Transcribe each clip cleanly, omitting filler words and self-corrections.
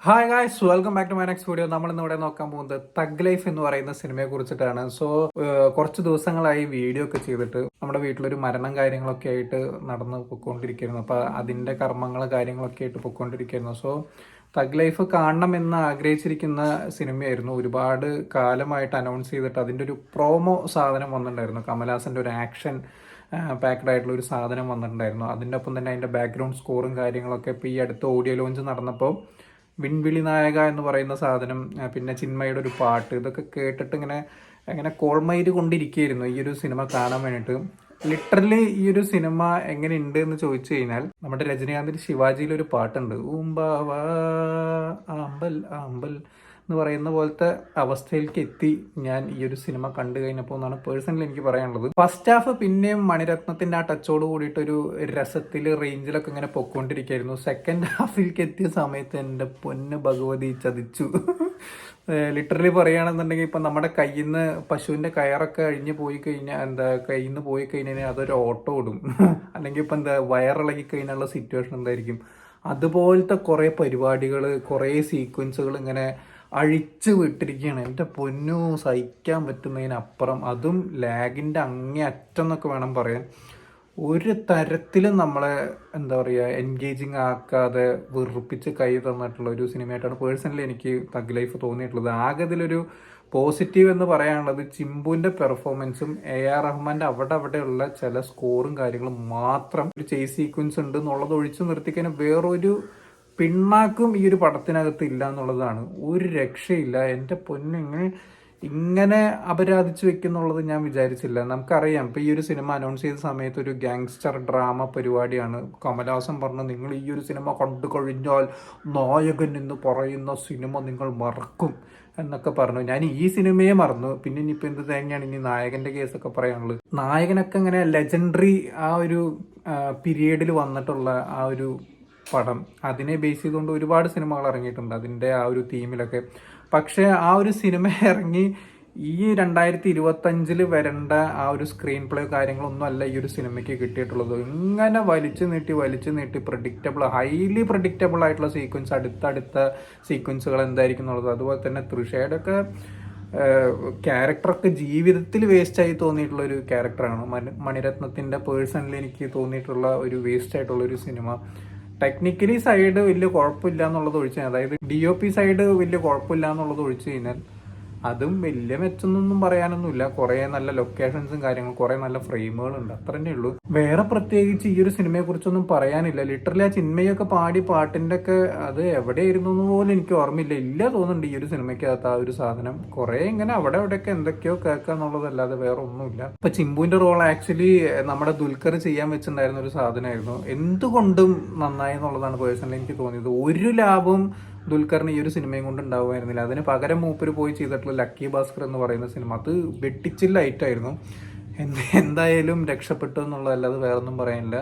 Hi guys, welcome back to my next video. നമ്മൾ ഇന്ന് ഇവിടെ നോക്കാൻ പോകുന്നത് തഗ് ലൈഫ് എന്ന് പറയുന്ന സിനിമയെ കുറിച്ചിട്ടാണ്. കുറച്ച് ദിവസങ്ങളായി വീഡിയോ ഒക്കെ ചെയ്തിട്ട് നമ്മുടെ വീട്ടിലൊരു മരണം കാര്യങ്ങളൊക്കെ ആയിട്ട് നടന്ന് പൊയ്ക്കൊണ്ടിരിക്കുന്നു. അപ്പൊ അതിന്റെ കർമ്മങ്ങൾ കാര്യങ്ങളൊക്കെ ആയിട്ട് പൊയ്ക്കൊണ്ടിരിക്കുന്നു. തഗ് ലൈഫ് കാണണമെന്ന് ആഗ്രഹിച്ചിരിക്കുന്ന സിനിമയായിരുന്നു. ഒരുപാട് കാലമായിട്ട് അനൗൺസ് ചെയ്തിട്ട് അതിന്റെ ഒരു പ്രോമോ സാധനം വന്നിട്ടുണ്ടായിരുന്നു. കമലഹാസന്റെ ഒരു ആക്ഷൻ പാക്ഡ് ആയിട്ടുള്ള ഒരു സാധനം വന്നിട്ടുണ്ടായിരുന്നു. അതിൻ്റെ ഒപ്പം തന്നെ അതിന്റെ ബാക്ക്ഗ്രൗണ്ട് സ്കോറും കാര്യങ്ങളൊക്കെ ഇപ്പോൾ ഈ അടുത്ത ഓഡിയോ ലോഞ്ച് നടന്നപ്പോൾ വിൺവിളി നായക എന്ന് പറയുന്ന സാധനം, പിന്നെ ചിന്മയുടെ ഒരു പാട്ട്, ഇതൊക്കെ കേട്ടിട്ട് ഇങ്ങനെ കോൾമയിര് കൊണ്ടിരിക്കുകയായിരുന്നു ഈ ഒരു സിനിമ കാണാൻ വേണ്ടിയിട്ട്. ലിറ്ററലി ഈ ഒരു സിനിമ എങ്ങനെ ഉണ്ട് എന്ന് ചോദിച്ചു കഴിഞ്ഞാൽ, നമ്മുടെ രജനീകാന്തിന്റെ ശിവാജിയിലൊരു പാട്ടുണ്ട്, ഊമ്പാവ ആമ്പൽ ആമ്പൽ എന്ന് പറയുന്ന പോലത്തെ അവസ്ഥയിലേക്ക് എത്തി ഞാൻ ഈ ഒരു സിനിമ കണ്ടു കഴിഞ്ഞപ്പോൾ എന്നാണ് പേഴ്സണലി എനിക്ക് പറയാനുള്ളത്. ഫസ്റ്റ് ഹാഫ് പിന്നെയും മണിരത്നത്തിന്റെ ആ ടച്ചോട് കൂടിയിട്ടൊരു രസത്തിൽ റേഞ്ചിലൊക്കെ ഇങ്ങനെ പൊക്കോണ്ടിരിക്കുകയായിരുന്നു. സെക്കൻഡ് ഹാഫിലേക്ക് എത്തിയ സമയത്ത് എൻ്റെ പൊന്ന് ഭഗവതി ചതിച്ചു. ലിറ്ററലി പറയുകയാണെന്നുണ്ടെങ്കിൽ ഇപ്പം നമ്മുടെ കയ്യിൽ നിന്ന് പശുവിൻ്റെ കയറൊക്കെ അഴിഞ്ഞു പോയി കഴിഞ്ഞാൽ കയ്യിൽ നിന്ന് പോയി കഴിഞ്ഞാൽ അതൊരു ഓട്ടോ ഇടും. അല്ലെങ്കിൽ ഇപ്പം വയറിളകി കഴിഞ്ഞുള്ള സിറ്റുവേഷൻ എന്തായിരിക്കും, അതുപോലത്തെ കുറേ പരിപാടികൾ, കുറേ സീക്വൻസുകൾ ഇങ്ങനെ അഴിച്ചു വിട്ടിരിക്കുകയാണ്. എൻ്റെ പൊന്നു, സഹിക്കാൻ പറ്റുന്നതിനപ്പുറം, അതും ലാഗിൻ്റെ അങ്ങേ അറ്റം എന്നൊക്കെ വേണം പറയാൻ. ഒരു തരത്തിലും നമ്മളെ എന്താ പറയുക എൻഗേജിങ് ആക്കാതെ വെറുപ്പിച്ച് കൈ തന്നിട്ടുള്ള ഒരു സിനിമയായിട്ടാണ് പേഴ്സണലി എനിക്ക് തഗ് ലൈഫ് തോന്നിയിട്ടുള്ളത്. ആകെ ഇതിലൊരു പോസിറ്റീവ് എന്ന് പറയാനുള്ളത് ചിമ്പുവിൻ്റെ പെർഫോമൻസും AR റഹ്മാൻ്റെ അവിടെയുള്ള ചില സ്കോറും കാര്യങ്ങളും മാത്രം. ഒരു ചേസ് സീക്വൻസ് ഉണ്ട് എന്നുള്ളത് ഒഴിച്ചു നിർത്തിക്കഴിഞ്ഞാൽ വേറൊരു പിണ്ണാക്കും ഈ ഒരു പടത്തിനകത്ത് ഇല്ല എന്നുള്ളതാണ്. ഒരു രക്ഷയില്ല. എൻ്റെ പൊന്ന്, ഇങ്ങനെ അപരാധിച്ചു വെക്കുന്നുള്ളത് ഞാൻ വിചാരിച്ചില്ല. നമുക്കറിയാം, ഇപ്പം ഈ ഒരു സിനിമ അനൗൺസ് ചെയ്ത സമയത്ത് ഒരു ഗാങ്സ്റ്റർ ഡ്രാമ പരിപാടിയാണ്. കമലഹാസൻ പറഞ്ഞു, നിങ്ങൾ ഈ ഒരു സിനിമ കണ്ടു കഴിഞ്ഞാൽ നായകൻ എന്ന് പറയുന്ന സിനിമ നിങ്ങൾ മറക്കും എന്നൊക്കെ പറഞ്ഞു. ഞാൻ ഈ സിനിമയെ മറന്നു. പിന്നെ ഇനിയിപ്പോൾ എന്ത് തന്നെയാണ് ഇനി നായകന്റെ കേസൊക്കെ പറയാനുള്ളത്. നായകനൊക്കെ ഇങ്ങനെ ലെജൻഡറി ആ ഒരു പീരിയഡിൽ വന്നിട്ടുള്ള ആ ഒരു പടം, അതിനെ ബേസ് ചെയ്തുകൊണ്ട് ഒരുപാട് സിനിമകൾ ഇറങ്ങിയിട്ടുണ്ട് അതിൻ്റെ ആ ഒരു തീമിലൊക്കെ. പക്ഷേ ആ ഒരു സിനിമ ഇറങ്ങി ഈ 2025 വരേണ്ട ആ ഒരു സ്ക്രീൻ പ്ലേ കാര്യങ്ങളൊന്നും അല്ല ഈ ഒരു സിനിമയ്ക്ക് കിട്ടിയിട്ടുള്ളത്. ഇങ്ങനെ വലിച്ചു നീട്ടി ഹൈലി പ്രഡിക്റ്റബിൾ ആയിട്ടുള്ള സീക്വൻസ്, അടുത്ത സീക്വൻസുകൾ എന്തായിരിക്കും എന്നുള്ളത്. അതുപോലെ തന്നെ തൃഷയുടെ ഒക്കെ ക്യാരക്ടറൊക്കെ ജീവിതത്തിൽ വേസ്റ്റായി തോന്നിയിട്ടുള്ള ഒരു ക്യാരക്ടറാണ്. മണിരത്നത്തിൻ്റെ പേഴ്സണലി എനിക്ക് തോന്നിയിട്ടുള്ള ഒരു വേസ്റ്റ് ആയിട്ടുള്ള ഒരു സിനിമ. ടെക്നിക്കലി സൈഡ് വലിയ കുഴപ്പമില്ല എന്നുള്ളത് ഒഴിച്ചു കഴിഞ്ഞാൽ, അതായത് DOP സൈഡ് വലിയ കുഴപ്പമില്ല എന്നുള്ളത് ഒഴിച്ചു കഴിഞ്ഞാൽ അതും വലിയ മെച്ചൊന്നും പറയാനൊന്നുമില്ല. കുറേ നല്ല ലൊക്കേഷൻസും കാര്യങ്ങളും, കുറേ നല്ല ഫ്രെയിമുകളുണ്ട്, അത്ര തന്നെ ഉള്ളൂ. വേറെ പ്രത്യേകിച്ച് ഈ ഒരു സിനിമയെ കുറിച്ചൊന്നും പറയാനില്ല. ലിറ്ററലി ആ ചിന്മയൊക്കെ പാടി പാട്ടിൻ്റെ ഒക്കെ അത് എവിടെയായിരുന്നു എന്ന് പോലും എനിക്ക് ഓർമ്മയില്ല. ഇല്ല തോന്നുന്നുണ്ട് ഈ ഒരു സിനിമയ്ക്കകത്ത് ആ ഒരു സാധനം. കുറേ ഇങ്ങനെ അവിടെയൊക്കെ എന്തൊക്കെയോ കേൾക്കുക എന്നുള്ളതല്ലാതെ വേറെ ഒന്നുമില്ല. ഇപ്പൊ ചിമ്പുവിന്റെ റോൾ ആക്ച്വലി നമ്മുടെ ദുൽഖർ ചെയ്യാൻ വെച്ചിട്ടുണ്ടായിരുന്ന ഒരു സാധനമായിരുന്നു. എന്തുകൊണ്ടും നന്നായി എന്നുള്ളതാണ് പേഴ്സണലി എനിക്ക് തോന്നിയത്. ഒരു ലാഭവും ദുൽഖറിന് ഈ ഒരു സിനിമയും കൊണ്ട് ഉണ്ടാവുമായിരുന്നില്ല. അതിന് പകരം മൂപ്പര് പോയി ചെയ്തിട്ടുള്ള ലക്കി ഭാസ്കർ എന്ന് പറയുന്ന സിനിമ, അത് വെട്ടിച്ചില്ലായിട്ടായിരുന്നു. എന്തായാലും രക്ഷപ്പെട്ടു എന്നുള്ളതല്ലാതെ വേറൊന്നും പറയാനില്ല.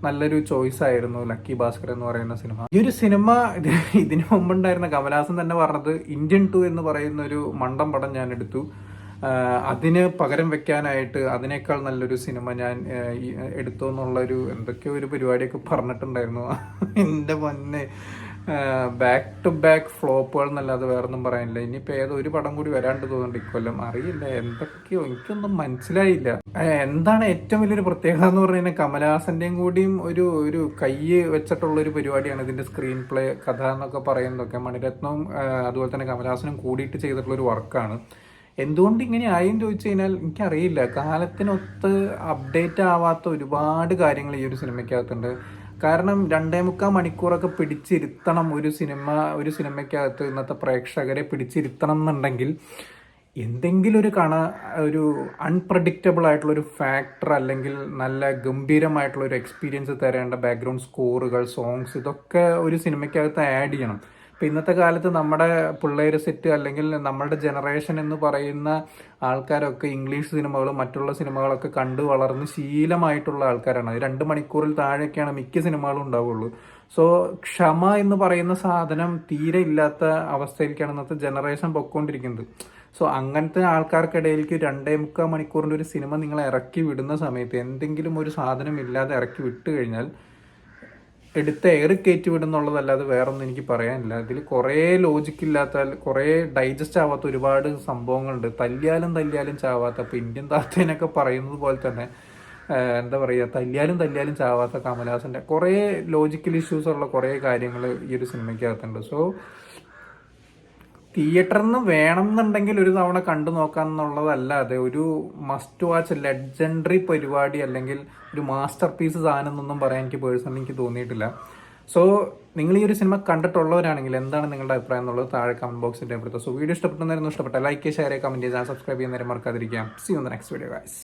നല്ലൊരു ചോയ്സ് ആയിരുന്നു ലക്കി ഭാസ്കർ എന്ന് പറയുന്ന സിനിമ. ഈ ഒരു സിനിമ ഇതിനു മുമ്പുണ്ടായിരുന്ന കമലഹാസൻ തന്നെ പറഞ്ഞത് ഇന്ത്യൻ 2 എന്ന് പറയുന്ന ഒരു മണ്ടം പടം ഞാൻ എടുത്തു, അതിന് പകരം വെക്കാനായിട്ട് അതിനേക്കാൾ നല്ലൊരു സിനിമ ഞാൻ എടുത്തു എന്നുള്ളൊരു എന്തൊക്കെയോ ഒരു പരിപാടിയൊക്കെ പറഞ്ഞിട്ടുണ്ടായിരുന്നു. എൻ്റെ പൊന്നെ, ബാക്ക് ടു ബാക്ക് ഫ്ലോപ്പുകൾ എന്നല്ലാതെ വേറൊന്നും പറയാനില്ല. ഇനിയിപ്പോൾ ഒരു പടം കൂടി വരാണ്ട് തോന്നുന്നുണ്ട് ഇക്കൊല്ലം. അറിയില്ല, എന്തൊക്കെയോ എനിക്കൊന്നും മനസ്സിലായില്ല. എന്താണ് ഏറ്റവും വലിയൊരു പ്രത്യേകത എന്ന് പറഞ്ഞു കഴിഞ്ഞാൽ, കമലഹാസന്റെയും കൂടിയും ഒരു കൈ വെച്ചിട്ടുള്ള ഒരു പരിപാടിയാണ് ഇതിന്റെ സ്ക്രീൻ പ്ലേ, കഥ എന്നൊക്കെ പറയുന്നതൊക്കെ. മണിരത്നവും അതുപോലെ തന്നെ കമലഹാസനും കൂടിയിട്ട് ചെയ്തിട്ടുള്ള ഒരു വർക്കാണ്. എന്തുകൊണ്ട് ഇങ്ങനെ ആയെന്ന് ചോദിച്ചു കഴിഞ്ഞാൽ എനിക്കറിയില്ല. കാലത്തിനൊത്ത് അപ്ഡേറ്റ് ആവാത്ത ഒരുപാട് കാര്യങ്ങൾ ഈ ഒരു സിനിമയ്ക്കകത്തുണ്ട്. കാരണം 2.25 മണിക്കൂറൊക്കെ പിടിച്ചിരുത്തണം ഒരു സിനിമയ്ക്കകത്ത്. ഇന്നത്തെ പ്രേക്ഷകരെ പിടിച്ചിരുത്തണം എന്നുണ്ടെങ്കിൽ എന്തെങ്കിലും ഒരു അൺപ്രഡിക്റ്റബിൾ ആയിട്ടുള്ള ഒരു ഫാക്ടർ, അല്ലെങ്കിൽ നല്ല ഗംഭീരമായിട്ടുള്ള ഒരു എക്സ്പീരിയൻസ് തരേണ്ട ബാക്ക്ഗ്രൗണ്ട് സ്കോറുകൾ, സോങ്സ്, ഇതൊക്കെ ഒരു സിനിമയ്ക്കകത്ത് ആഡ് ചെയ്യണം. ഇപ്പം ഇന്നത്തെ കാലത്ത് നമ്മുടെ പിള്ളേർ സെറ്റ്, അല്ലെങ്കിൽ നമ്മുടെ ജനറേഷൻ എന്ന് പറയുന്ന ആൾക്കാരൊക്കെ ഇംഗ്ലീഷ് സിനിമകളും മറ്റുള്ള സിനിമകളൊക്കെ കണ്ടു വളർന്ന് ശീലമായിട്ടുള്ള ആൾക്കാരാണ്. 2 മണിക്കൂറിൽ താഴെയൊക്കെയാണ് മിക്ക സിനിമകളും ഉണ്ടാവുള്ളൂ. ക്ഷമ എന്ന് പറയുന്ന സാധനം തീരെ ഇല്ലാത്ത അവസ്ഥയിലേക്കാണ് ഇന്നത്തെ ജനറേഷൻ പൊയ്ക്കൊണ്ടിരിക്കുന്നത്. അങ്ങനത്തെ ആൾക്കാർക്കിടയിലേക്ക് 2.25 മണിക്കൂറിൻ്റെ ഒരു സിനിമ നിങ്ങൾ ഇറക്കി വിടുന്ന സമയത്ത് എന്തെങ്കിലും ഒരു സാധനം ഇല്ലാതെ ഇറക്കി വിട്ട് കഴിഞ്ഞാൽ എടുത്ത് എയർ കയറ്റി വിടുന്നുള്ളതല്ലാതെ വേറൊന്നും എനിക്ക് പറയാനില്ല. ഇതിൽ കുറേ ലോജിക്കില്ലാത്ത, കുറേ ഡൈജസ്റ്റ് ആവാത്ത ഒരുപാട് സംഭവങ്ങളുണ്ട്. തല്ലിയാലും തല്ലിയാലും ചാവാത്ത, ഇപ്പോൾ ഇന്ത്യൻ താത്തേനൊക്കെ പറയുന്നത് പോലെ തന്നെ എന്താ പറയുക, തല്ലിയാലും ചാവാത്ത കമലഹാസൻ്റെ കുറേ ലോജിക്കൽ ഇഷ്യൂസ് ഉള്ള കുറേ കാര്യങ്ങൾ ഈ ഒരു സിനിമയ്ക്കകത്തുണ്ട്. സോ തിയേറ്ററിൽ നിന്ന് വേണം എന്നുണ്ടെങ്കിൽ ഒരു തവണ കണ്ടു നോക്കാന്നുള്ളതല്ലാതെ ഒരു മസ്റ്റ് വാച്ച് ലെജൻഡറി പരിപാടി അല്ലെങ്കിൽ ഒരു മാസ്റ്റർ പീസ് സാധനം എന്നൊന്നും പറയാൻ എനിക്ക് തോന്നിയിട്ടില്ല. സോ നിങ്ങൾ ഈ ഒരു സിനിമ കണ്ടിട്ടുള്ളവരാണെങ്കിൽ എന്താണ് നിങ്ങളുടെ അഭിപ്രായം എന്നുള്ളത് താഴെ കമന്റ് ബോക്സിൽ രേഖപ്പെടുത്തുക. സോ വീഡിയോ ഇഷ്ടപ്പെട്ടെന്നായിരുന്നു, ഇഷ്ടപ്പെട്ട ലൈക്ക്, ഷെയർ, കമന്റ് ചെയ്യാൻ, സബ്സ്ക്രൈബ് ചെയ്യുന്നവരെ മറക്കാതിരിക്കാം. See you in the next video guys.